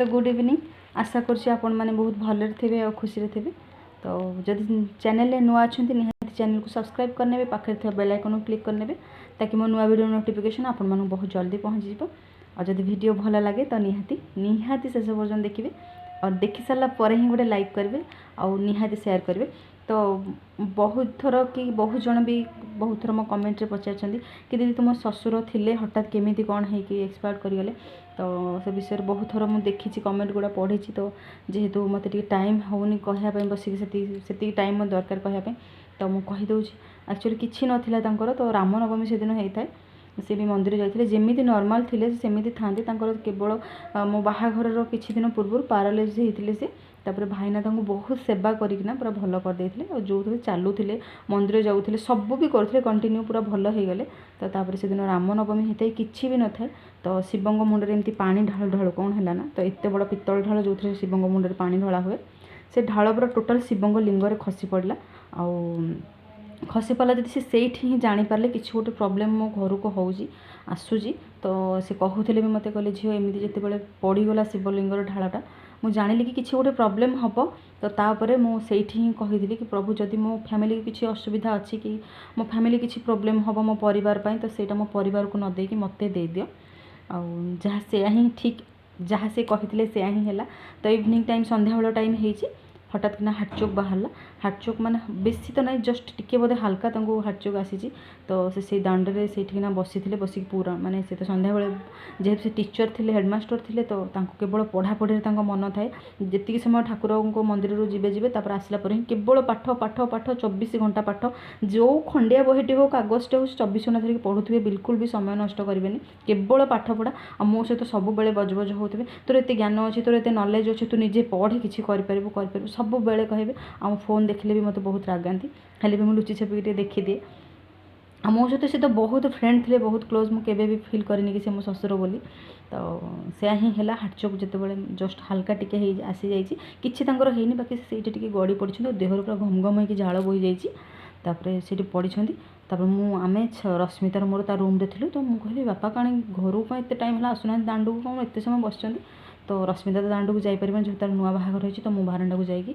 तो good evening आशा करछि आपण माने बहुत भलरे थे और खुशी थे। तो जदि चैनल नुआ अच्छा निहाती चैनल को सब्सक्राइब करने पाखे थे बेल आइकन को क्लिक करने ताकि मो नुआ वीडियो नोटिफिकेशन आपण मानू बहुत जल्दी पहुँच जाए। और जदि वीडियो भल लगे तो निहाती शेष पर्यटन देखिए और देखी सारा पर ही गोटे लाइक करेंगे और निहाती शेयर करेंगे। तो बहुत थर कि बहुत जन भी बहुत थर मो कमेंट रे पचार कि दीदी तुम ससुर थिले हठात केमी कौन है कि एक्सपायर करें। तो से विषय बहुत थर मुझे देखी कमेंट गुड़ा पढ़ी। तो जेहेतु मत टाइम होनी कहवाई बसिक से टाइम मत दरकार कहवाई तो मुझे कहीदे एक्चुअली किसी नाला तो रामनवमी से दिन होता है सी भी मंदिर जाते जमी नॉर्मल थे सेमती था केवल मो बाहाघर किसी दिन पूर्व पारालाइज होते से तापर भाईना बहुत सेवा करना पूरा भल करदे और जो थे चलुले मंदिर जाऊे सब भी करते कंटिन्यू पूरा भल हो गले। तो तापर से दिन रामनवमी होता है किसी भी न था तो शिवंग मुंडे एमती पानी ढाल ढाल कौन है ना तो एत बड़ पितल ढाल जो थे शिवंग मुंडे पानी ढला हुए से ढाल पूरा टोटाल शिवंग लिंग खसी पड़ा खसी पड़ा जब से ही जानीपारे कि गोटे प्रोब्लेम मो घर को आसूसी। तो से कहते भी मत कहले झील एमती जिते पड़गला शिवलिंग ढालटा मुझे जानिली कि किसी गोटे प्रोब्लेम हम तो तापर मुझे ही कही कि प्रभु जदि मो फैमिली किसी असुविधा अच्छी कि मो फैमिली किसी प्रोब्लेम हम मो परिवार तो सेटा मो परिवार को न देकी मत दे दियो आ जहाँ से ही ठीक जहाँ से कहते से ही है। तो इवनिंग टाइम संध्या बेला टाइम होती हठात किना हार्टचोक बाहर हार्टचोक माने बेसी तो नहीं जस्ट टिके बोधे हल्का हार्टचोक आसी। तो से दांडे से बसी थे बसिक पूरा माने से तो संध्या बेले जेहेतु से टीचर थे हेडमास्टर थे तो केवल पढ़ापढ़ी मन थाए जी समय ठाकुर को मंदिर जीवे जीवे तापर आसला पर ही केवल पाठ पाठ पाठ 24 घंटा पाठ जो खंडिया बहीटे हो कागजटे हो 24 घंटा धरिक पढ़ुवे बिल्कुल भी समय नष्ट करेंगे केवल पाठ पढ़ा और मो सहित सब बजबज होते तोर एत ज्ञान अच्छे तोर एत नॉलेज अच्छे तू निजे पढ़े किसी कर सब बेले कहे आ फोन देखले भी मत बहुत रागाती हेल्ले भी मुझे लुचि छपिक देखीदिए आ मो सहित से तो बहुत फ्रेंड थे बहुत क्लोज मुझे भी फील करनी कि से मो ससुर बोली। तो से ही है हार्टचोक जिते जस्ट हल्का टिके आसी जाइए किसी है बाकी से गड़ी पड़ी देहर पूरा घम घम हो झाड़ बोही जापर से पड़ी आम रश्मितार मोर ता रूम थी तो मुझे कहली बापा कहीं घर को एत टाइम है आसुना दांड को कौन एत समय बस तो रश्मिता तो दांड को जापर जो तार नुआ बाहाघर होती तो मु बारंडा को जाकि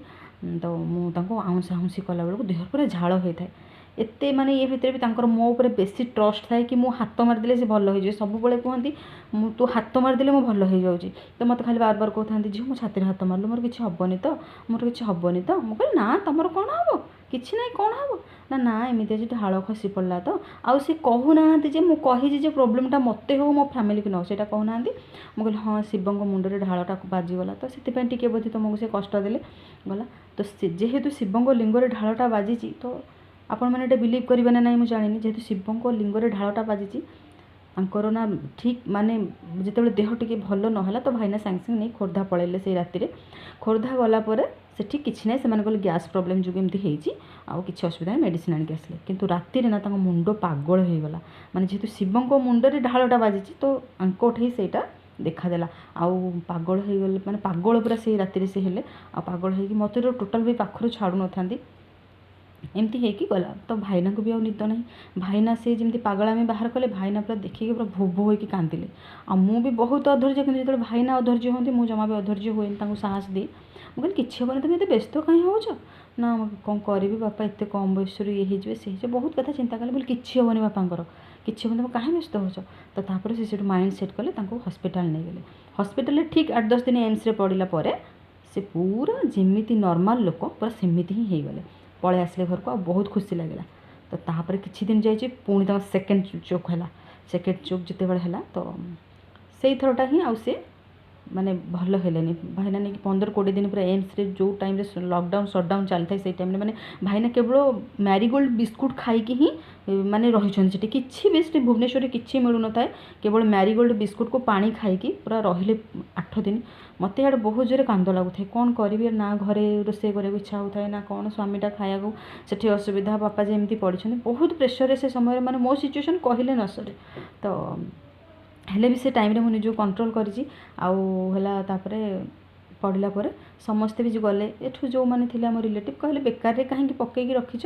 तो मुझे आउंसा आउंसी कला बेलू देहर पूरा झाड़ होता है एत माने ये भितर भी मो उपर बेसी ट्रस्ट थाए कि मु हाथ मारिदे से भल हो जाए सब बेले कहती तू हाथ मारिदे मो भल हो जाऊँगी तो मत खाली बार बार कहते झील मो छाती हाथ मारू मोर किसी हेनी तो मोर किसी हेनी तो मुझे ना तुम कौन हम किसी ना कौन हम ना एमती आज ढाल खसी पड़ा तो आउ सी कहूना मुझे कही प्रोब्लेमटा मत हो मो फैमिली की न से कहूना मुझे हाँ शिवंग मुंडे ढालटा बाजिगला तो से बोधे तुमको से कष्ट देले गला। तो जेहेतु शिवंग लिंगरे ढालटा बाजी तो आपण मैंने बिलीव करेंगे ना नहीं मुझे जानी जेहेतु शिवंग लिंगरे ढालटा बाजी आंकर ना ठीक माने जिते देह टी भल नाला तो भाईना सांगे सांगे नहीं खोर्धा पलैले से राति खोर्धा गलापर सेठी किसी ना से कहले गैस प्रोब्लेम जो एमती आउ कि असुविधा मेडिसिन आनिक आसले किंतु राति ना मुंड पागल हो गला माने जेहेतु शिवंग मुंडे ढालटा बाजी तो आंकोठी सेटा देखादेला आउ पागल हो गले माने पागल पूरा से राति से हेले आ पागल हो मत टोटाल भी पाखर छाड़ू न एमती है गला। तो भाईना को भी आ निद ना भाईना से जमी पागलामी बाहर कले भाईना पूरा देखिए पूरा भोभ हो कांदिले आ मु भी बहुत अधैर्य कि जो भाईना अधैर्य होती मुझे जमा भी अधैर्य हुए साहस दिए मुझे किसी हेनी तुम ये व्यस्त कहीं हो ना कौन करी बापा एत कम बयस ये सी बहुत कथा चिंता कले बोले किसी हेनी बापांर किसी तुम कहीं व्यस्त हो तो तापर से माइंड सेट कले हस्पिटाल नहीं गले हस्पिटाल ठीक 8-10 दिन एम्स पड़ा पर से पूरा जमीती नॉर्मल लोक पूरा सेमती ही हो गले पलि आसिले घर को आ बहुत खुशी लगे। तो तापर किछि दिन जाइए पुणी सेकेंड चोक है सेकेंड चोक जिते बड़े है तो से थरटा ही आउ से माने भल हेले भाईना नहीं 15-20 दिन पूरा एम्स रे जो टाइम रे लॉकडाउन सटडाउन चलता है से टाइम माने भाईना केवल मैरीगोल्ड बिस्कुट खाई ही माने रही किसी भी भुवनेश्वर किसी मिलू न था केवल मैरीगोल्ड बिस्कुट को पानी खाई पूरा रहिले 8 दिन मत यार बहुत जोरे कांद लगुए कौन करी ना घरे रोसे कराया इच्छा होता है ना कौन स्वामीटा खाया से असुविधा बापा जमी पड़ी बहुत प्रेसर से समय माने मो सिचुएसन कहले न सरे तो हेले भी से टाइम रे मुझे कंट्रोल करी आउे पढ़ला पर समस्ते भी जो गले एठू जो मैंने थे आम रिलेटिव कहले बेकार कहीं पकईकी रखीच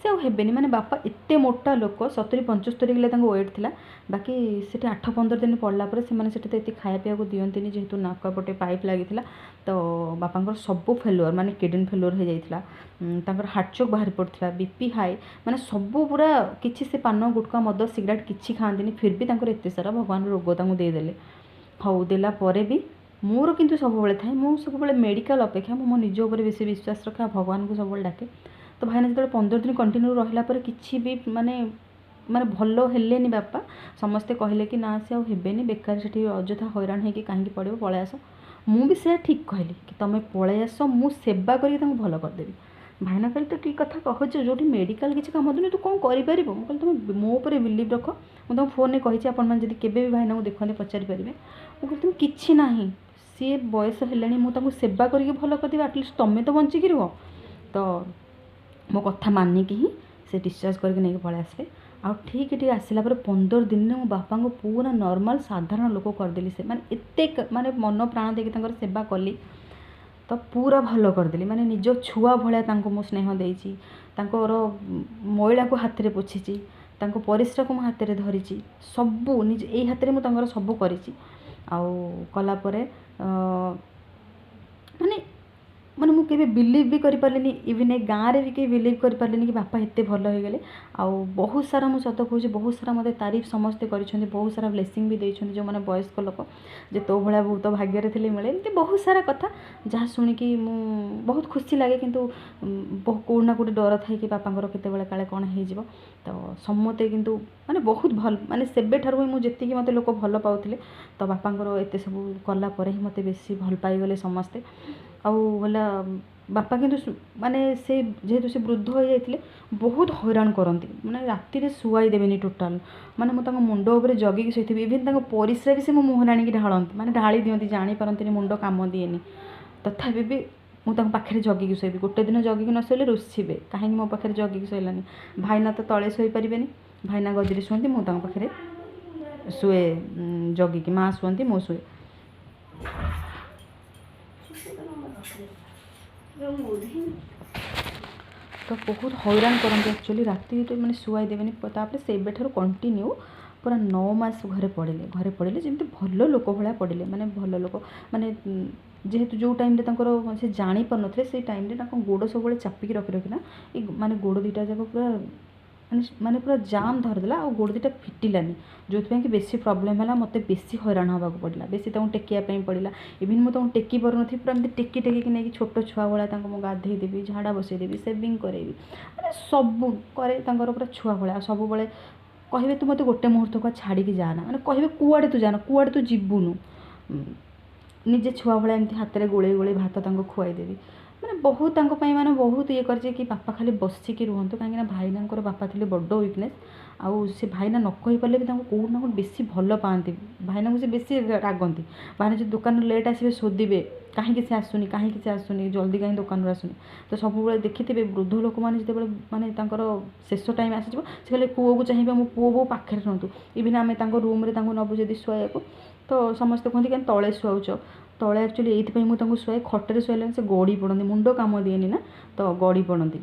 से हेबेनि माने बापा एते मोटा लोक 70-75 किलो तांको वेट थिला बाकी सेठी 8-15 दिन पड़ला पर से माने सेठी तो एते खाया पिया को दियंतिनी जेहेतु नाक पटे पाइप लागिथिला तो बापांकर सब फेलुअर माने किडनी फेलुअर हो जाइथिला तांकर हार्ट चोक बाहर पड़थिला बीपी हाई माने सब पूरा किछि से पान गुटका मद सिगरेट किछि खांदिनी फिर भी तांकर एते सारा भगवान रोग तांको दे देले हौ देला परे भी मोर किंतु सब बेले थाए मु सब बेले मेडिकल अपेक्षा मो निज ऊपर बेसी विश्वास रखे भगवान को सब बेले डाके तो भाईना जो 15 दिन कंटिन्यू रहिला पर किछि भी माने माने भलो हेलेनी बापा समस्ते कहले कि ना से हेबेनी बेकार सेठी अଯଥା हैरान है कि कहीं पड़ो पळै आस मु भी से ठीक कहली कि तुम पळै आस मु सेवा करके तांको भलो कर देबी भाईना कहले तो की कथा कहछ जोटी मेडिकल किछि काम दुनी तू कोन करि परिबो मु कहले तुम मो ऊपर बिलीव रख मु तुम फोन ने कहिछि आपण मन जदी केबे भी भाईना को देखले पचारि परिबे मु कहले तुम किछि नाही सी बयस हेलानी मु तांको सेवा करके भलो कर देबी एटलीस्ट तमे तो बंची कि रहो तो मो कथा मानिकी ही से डिस्चार्ज करके नहीं पळै आसले आ ठीक ठीक आसला पर 15 दिन में मो बापा को पूरा नॉर्मल साधारण लोक करदेली से माने एते माने मन प्राण देके तांकर सेवा कली तो पूरा भलो करदेली माने निज छुआ भलिया तांको मो स्नेह देइची तांकर मैला को हाथ रे पोछिची तांको परिश्रा को मो हाथ रे धरिची सबु निज एई हाथ रे मो तांकर सबु करिची आ कला परे माने माने मु केबे बिलीव भी करि पारलेनी इवन ए गाँव रे भी के बिलीव करि पारलेनी कि बापा एते भलो हो गले आ बहुत सारा मु सत कहूँ बहुत सारा मते तारीफ समस्ते करिसेंती बहुत सारा ब्लेसिंग भी देइछंती जो माने वयस्क लोक जे तो भला बहुत भाग्य रे थिले मिले एमती बहुत सारा कथा जहाँ शुणी कि मु बहुत खुशी लागे किंतु कोना कोटे डर थाई कि बापांकर केते बेले काले कोन हे जिवो तो समते किंतु माने बहुत भल माने सेबे ठारु मु जेति कि मते लोक भलो पाउथिले तो बापांकर एते सब कला परे ही मते बेसी भल पाई गले समस्ते आउ बोला बापा किंतु माने से जेहेतु से वृद्ध हो जाइथिले बहुत हैरान करती माने राति रे सुवाई देबेनी टोटाल माने मो मुंड ऊपर जगिकी शोइथिबी इवन तांको परिश्रा भी से मो मुहर आनिकी ढाळंती माने ढाली दियंती जानी पारंतीनी मुंड काम दिएनी तथापि भी मु तांको पाखरे जगिकी शोइबी गोटे दिन जगिकी न शोइले रुसिबे काहे मो पाखरे जगिकी शोइलानी भाईना तो तळे शोइ परिबेनी भाईना गदिरे शुंती मु तांको पाखरे शुए जगिकी माँ शुंती मो शुए तो बहुत हैरान करते एक्चुअली राति तो मैंने शुआई देवेनि तापर से कंटिन्यू पूरा 9 मास घरे पड़े जमी भल लोक भाया पड़े माने भल लोक माने जेहेतु जो टाइम से जानी पार थे से टाइम गोड़ सब चापिकी रखी रखिना माने गोड़ दीटा जाक पूरा माने पूरा जाम धरदेला और गोड़ दीटा फिटिलानी जो कि बेसी प्रोब्लेम है मत बेसी हैरान होगा पड़ा बेसी टेकिया पड़ा इवन मुझे टेकी पार नी पूरा एमती टेकी टेकी नहीं छोट छुआ भाया गाधे देवी झाड़ा बसईदेवी सेविंग करेबी मैंने सबू करे पूरा छुआ भाया सब बड़े कहे तू मत गोटे मुहूर्त को छाड़ी जाना मैंने कहे कुआड़े तू जाना कुआड़े तू जीवुनु निजे छुआ भाया एमती हाथ में गोले गोले भात खुआईदेवी मैंने बहुत माने बहुत ये कर कि बापा खाली बसिकी रुहतु कहीं भाईना बापा थे बड़ वीकनेस आउ से भाईना न कही पारे भी कौट ना कौट बेसी भल पाती भाईना को बेसी रागंती भाईना जो दुकान लेट आसवे शोधे कहीं से आसुनी कहीं से आसुनी जल्दी कहीं दुकान आसुनी तो सब देखिथे वृद्ध लोक मैंने जो माने शेष टाइम आसी से खाली पुओ को चाहिए मो पुओ बो पाखे रुहतु इवन आम रूम में नबू जदि शुआ तो समस्ते कहते कहीं तले शुआउच तले एक्चुअली ये मुझे शुए खटे शुआले से गड़ी पड़ती मुंड काम दिएनि ना तो गड़ी पड़ती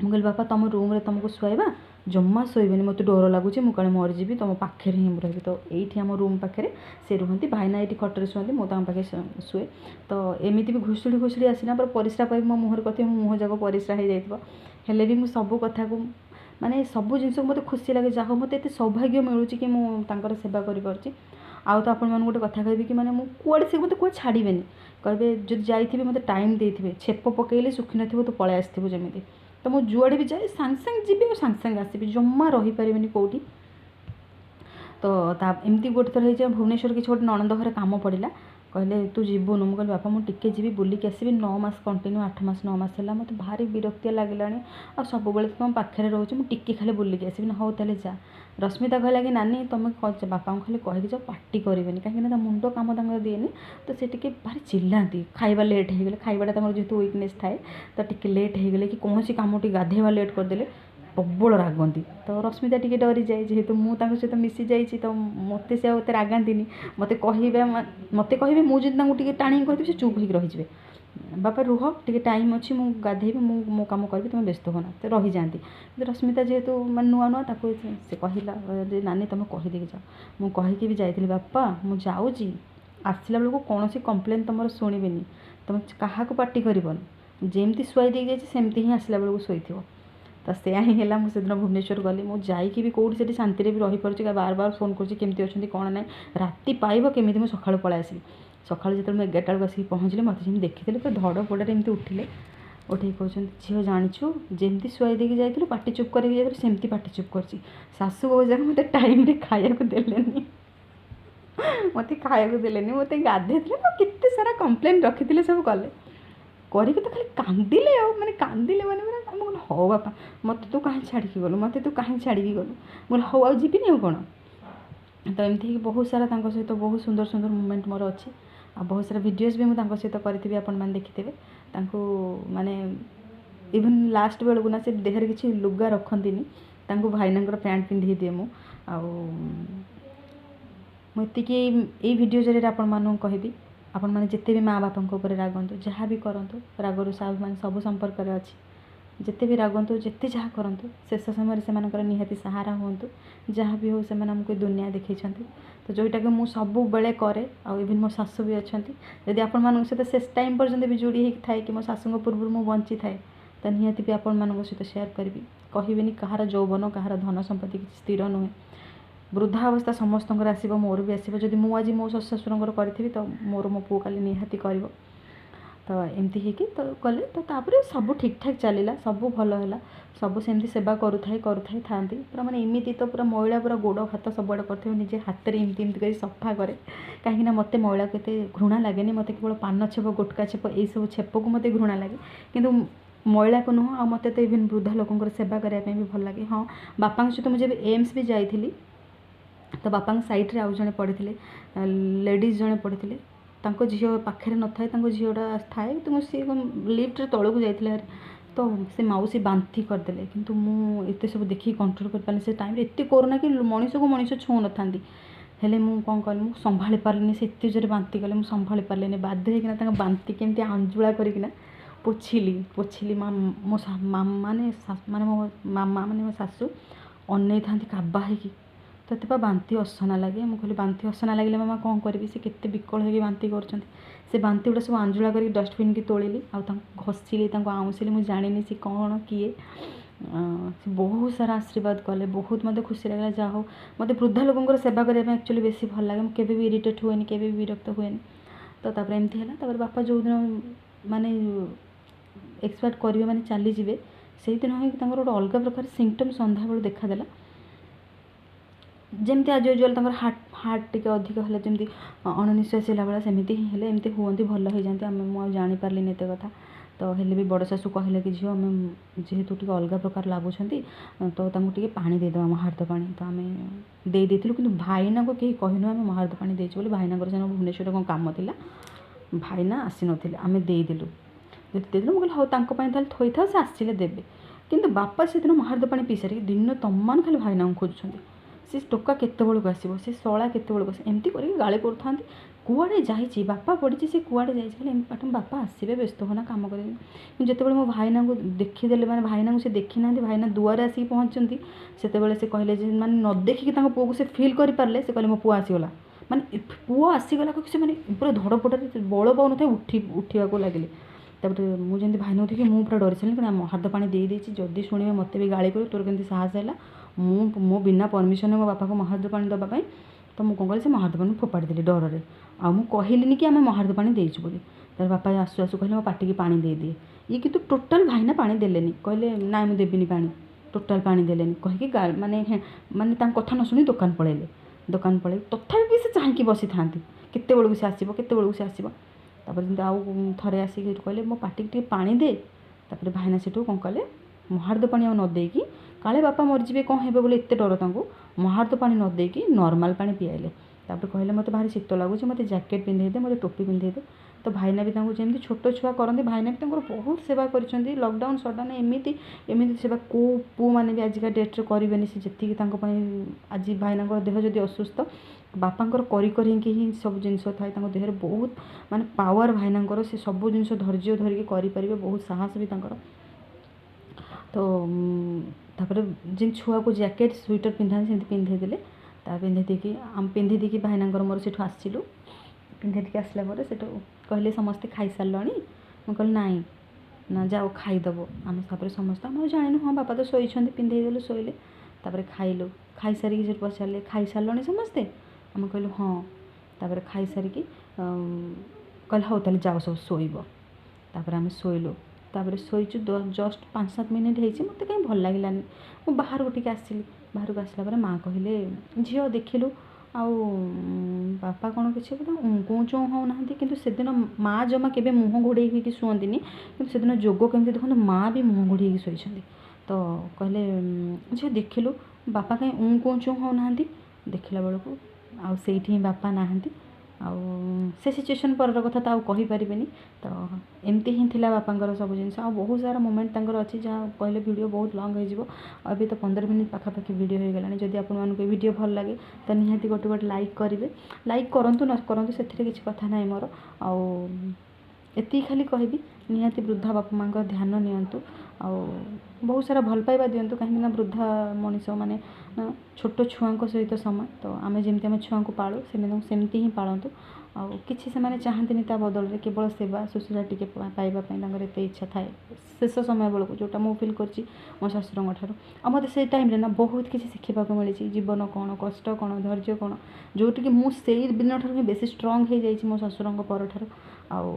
मुझे बापा तुम रूम में तुमको शुआवा जम्मा शोबनी मत डर लगुच मुझे मरीजी तुम पाखे ही रही तो ये आम रूम पाखे से रुहति भाईना ये खटे शुँति मुझे पाखे शुए तो एमती भी घुषुड़ी घुषुड़ी आसीना पर परिश्रा पाई मो मुहर कथी मो मुँह जाक परिश्रा हो जाइए भी मुझे सब कथा को माने सब जिन को मत खुशी लगे जहाँ मत एत सौभाग्य मिलूँ कि मुझे सेवा कर आउ तो आपण गोटे कथा कहि कि माने कुआड़े से मत कुआ छाड़े कहे जो जाइए मत टाइम देते छेप पकईले सुखी न तो पलै आसो जमी तो मो जुआड़े भी जाए सांग सांग जी और सांग सांग आसबि जमा रहीपर कौटी तो एमती गोटे थर हो भुवनेश्वर किसी गोटे नणंद घर कम पड़ा कहले तू जीवुनु मुझे बापा मुझे टिके जी बुलिक आसबि 9 मास कंटिन्यू 8 मास 9 मास है मत भारी विरक्तिया लगला आ सब तुम पाखे रोचे मुझे टिके खाली बुलिक आसबि ना हो तेल जा रश्मिता कहला कि नानी तुम बापा खाली कहीकि जाओ पार्टी करेनि कहीं मुंड काम दिएनि तो से टे भारी चिल्लाती खाइबा लेट हो गले खाइबाटा जेहतु वीकनेस थाए तो टे लेट हो गले कि कौन कम गाधेवा लेट करदे प्रबल रागंती तो रश्मिता टी डरी जाए जेहेतु मुझे सहित मिसी जाइए तो मत से रागाती मत कहे मुझे टाणी कहते चुप हो रही बापा रुह टे टाइम अच्छी मु गाधेबी मो काम करी तुम व्यस्त होना तो रही जाती। रश्मिता जेहेतु मैं नुआ नुआ ताको से कहला नानी तुम कहीदे जाओ मुझे कहीकि भी जाइली बापा मु जाऊँगी आसला बेलू कौन कम्प्लेन तुम शुणवेनि तुम क्या पार्टी करबनी जमती शुई दे जाए सेमती ही आसला बेलू शोई तो से ही है मुझे दिन भुवनेश्वर गली मुझे कौटी से शांति भी रही पार्टी बार बार फोन करमती अच्छा कौन ना राति पाइब केमी मुझे सका पलि आसि सका जो 11टा बेलू आसिक पहुँचले मत जमी देखी पूरा धड़ पड़े एमती उठिले उठे कहते झील जाचु जमती शुई देकी जाइलु पाटी चुप करके जाइलु सेमती पाटी चुप कर शाशु बोजा मत टाइम खाया देलेनी मत खाया देलेनी मत गाधे केते सारा कंप्लेन रखी सब कले करके तो खाली कांदिले माने कांदिले माने हो बापा मत तू कहीं छाड़ी गलु मत तू कहीं छाड़ी गलु बोले हो आ जीविनी आ कौन तो एमती बहुत सारा सहित बहुत सुंदर सुंदर मोमेंट मोर अच्छी आ बहुत सारा वीडियोज भी मुझे सहित करी आपण मैंने देखिथे माने इवन लास्ट बेलू ना से देहर किसी लुगा रखती भाईना पैंट पिंधे दिए मुझे ये वीडियो जरिए आपण कहबी आपण मैंने जिते भी माँ बापा रागंतु जहाँ भी करूँ रागर मान सब संपर्क अच्छी जिते भी रागंतु जिते जहाँ करूँ शेष समय से निहाती सहारा हूँ जहाँ भी हो से आमको दुनिया देखी तो जोटा कि मुझे सब बेले करे आवन मो शाशु भी अच्छा जदि आपण सहित शेष टाइम पर्यटन भी जोड़ी होती थाए कि मो शाशु पूर्व मुझे बंची थाए तो निहाती भी आपण सहित शेयर करी कहबी कहार यौवन कहार धन संपत्ति किसी स्थिर नुहे वृद्धावस्था समस्त आसो मोर भी आसो जब मुझे मो ससुर करी तो मोर मो पु काली निहाती कर तो एमती होगी तो कले तो तापर सब ठीक ठाक चलला सब भल है सब सेमती सेवा करुए था पूरा माने एमती तो पूरा मैला पूरा गोड़ हाथ सबुआड़े करते निजे हाथ में एमती एमती कर सफा करे कहीं मत मैला को घृणा लगे मत केवल पान छेप गुटका छेप यही सब छेप को मत घृणा लगे किंतु मैला को नुह आ मत तो इवन वृद्धा लोक सेवा करने भी भल लगे। हाँ बापा सहित मुझे एम्स भी जाइली तो बापा साइड रे आउ जड़े पड़े लेडीज जड़े पड़े झी पाखे न था झीटा थाए तो सी लिफ्ट तौक जाइए तो से मौसी बांती करदे किंतु मुझे सब देखिए कंट्रोल कर पारे से टाइम एत कोरोना कि मनीष को मनीष छू न था हेले मुझे कौन कल मुझे संभाली पारे से एत जोरे बांती कले मुझे संभाली पारे बाध्य होना बांती केमती आंजुला करना पोछिली मो मामा माने मो मामा माने मो शाशु अनै था काबा है तो बांती असना लगे मुझे कहली बांती असना लगे मामा कौन करी से केते विकल होगी बांती कर से बांती गुड़ा सब आंजुला कर डस्टबिन की तोलिली घसीली आउँसली मुझे जानी सी कौन किए बहुत सारा आशीर्वाद कले बहुत मत खुशी लगे जहाँ हो मत वृद्धा लोक सेवा करने एक्चुअली बेसी भल लगे मुझे भी इरिटेट हुए के विरक्त हुए तो एमती है बापा जो दिन माने एक्सपायर करेंगे मैंने चली जाए से दिन ही गोटे अलग प्रकार सिम्पटम सन्ध्या बेलू देखादेला जमती आज यूजुआल हार्ट टी अधिक है जमी अणनिश्वास भाया सेमती ही है एमती हमें भल हो जाती मुझे जापारे एत कथा तो हेल्ले भी बड़ शाशु कहले कि झील आम जेहेतु टी अलग प्रकार लगुंट तो टे पानी देदेवा महार्द पानी तो आम देदेलु कि भाईना को कहीं कहनु आम महार्द पानी देचु भाईना भुवनेश्वर कौन कम था भाईना आसी ना आम देदेलु देदेलु मुझे हाँ ताल थई था से आसिले देवे किंतु बापा से दिन महार्द पानी पी सारी दिन तम खाली भाईना को खोजुंट सी टोका केत बेलू आसो सी शला केत बेलू एमती करके गाड़ी करूँ कुआड़े जाइए बापा पड़ी से कुआड़े जाइए पाठ बापा आसवे व्यस्त होना कम करेंगे जितेबाला मो भाईना को देखीदे मैंने भाईना को से देखी ना भाईना दुआरे आसिक पहुँचती से कहले मैंने न देखिकी पुआ को से फिल कर पारे से कहले मो पुआ आसीगला माने पुआ आसीगला कि मैंने पूरा धड़पड़े बल पाऊन था उठा लगे तापर मुझे भाईना देखिए मुझे पूरा डरी सारे महार्द पानी दे जदि शुणे मत भी गाड़ी कर तोर के साहस है मो बिना परमिशन मो बापा को महार्द पानी दवाई तो मुझे कौन कल से महार्द पानी फोपाड़ी देली डर से आउ कहली कि आम महार्द पानी देचु बोली तर बापा आसु आसु कहले मो पाटी की पानी दे दिए ये कि टोटाल भाईना पानी देलेनी कहले ना मुझे देविनी पानी टोटाल पानी देलेनी कहीकि माने माने कथा न शुणी दुकान पलैले तथापि भी से चाहिए बसी था केते बेलू से आसो केते बेलू से आसो तापर आउ थे आसिक कहले मो पाटी टे पानी दे तापर भाईना से कौन कले महार्द पानी आ न देकी काले बापा मरीजे कौन हे बोले एत डर महार्द पानी न देकी नॉर्मल पानी पियाले तापर कहले मत भारी शीत लगुच मत जैकेट पिंधे दे मत टोपी पिंधे दे तो भाईना भी जमी छोट छुआ करते भाईना भी बहुत सेवा कर लॉकडाउन सटडाउन एमती एमती सेवा को पु मैंने भी आजिका डेट्रे करेंगे से जी आज भाईना देह जदि असुस्थ बापांकर करी करी ही सब जिनस थाए देहर बहुत माने पावर भाईनांकर से सब जिनस धैर्य धरिकी करें बहुत साहस भी तांकर तो तापर जिन छुआ को जैकेट स्वेटर पिंधा से पिंधे देले पिंधे देकी आम पिंधे देकी भाईनांकर मोर से आसलु पिंधे देकी आसला पर से कहले समस्ते खाई सारे मुझे कहली नाई ना जाओ खाईदेव आम तापर समस्त आम जाणु हाँ बापा तो शोन पिंधेदेलु शोले तापर खाइलु खाई सारिकी जो पचारे खाई सारे समस्ते आम कहलु हाँ तापर खाई सारिकी कहले हाँ ताले जाओ सब शोब तापर आम शोलु तापर शोचु जस्ट 5-7 मिनिट होती मत कहीं भल लगे मुझे बाहर टी आसली बाहर को आसला माँ कहले झील देखिलु आउ बापा कौन किसी गोटे चौं होना कि सेदिन माँ जमा के मुँह घोड़े हुई शुअंती कि सेदिन जोग केमती देखो माँ भी मुँह घोड़े शोई तो कहले झील देखिलु बापा कहीं कौं चौं होना देखला बेलू आउ से बापा नहांती आउ से सिचुएसन पर कथा तो कही पारिबेनी तो एमती ही थिला बापांकर सब जिन बहुत सारा मोमेंट तांकर अच्छी जहाँ कहले वीडियो बहुत लंग हो अभी तो 15 मिनट पाखापाखि वीडियो हो गलानी जदि आपन वीडियो भल लगे तो निहाती गोटे गोटे लाइक करेंगे लाइक करंतु न करंतु से किसी कथा ना मोर आउ एति खाली कहबी निहाती वृद्धा बापा माँ का ध्यान नियंतु आउ बहुत सारा भल पाइबा दिंतु कहीं वृद्धा मनीष मैंने छोट छुआ सहित समय तो आम जमी आम छुआ को पालू सेमती ही पालतु आउ किसी से चाहती ता बदल में केवल सेवा शुश्रूषा टी पाइबापी एत इच्छा थाए शेष समय बेलू जोटा मुझे फिल कर मो शशुर ठार मत से टाइम ना बहुत किसी शिखा मिली जीवन कौन कष्ट कौन धैर्य कौन जोटि मुझे दिन ठार बेसी स्ट्रंग हो जाइए मो शशुर पर ठार आउ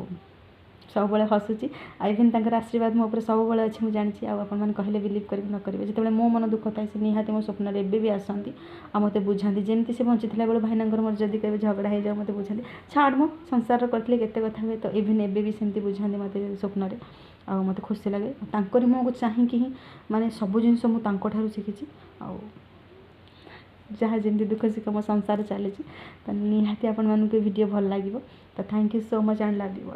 सब बड़े हसुची इवेन तंकर आशीर्वाद मो सब बड़े अच्छी मुझे जानी आपने कहले बिलीव करेंगे न करेंगे जिते मो मन दुख थाए से निहाती मो स्वप्न एवं भी आसती आ मत बुझाती जमी से बंची बेले भाईनांगर मोर जदि कभी झगड़ा हो जाए मत बुझाती छाड़ मो संसार करते केते कथा हुए तो इवेन एवं भी सेमती बुझाती मत स्वप्न आ मत खुशी लगे तांकरी मुँह को चाहिए ही माने सब जिनस मुझे शिखी आ जहाँ जमी दुख सुख मो संसार चली तो निहाती आपण मानक वीडियो भल लगे तो thank you so much and love you.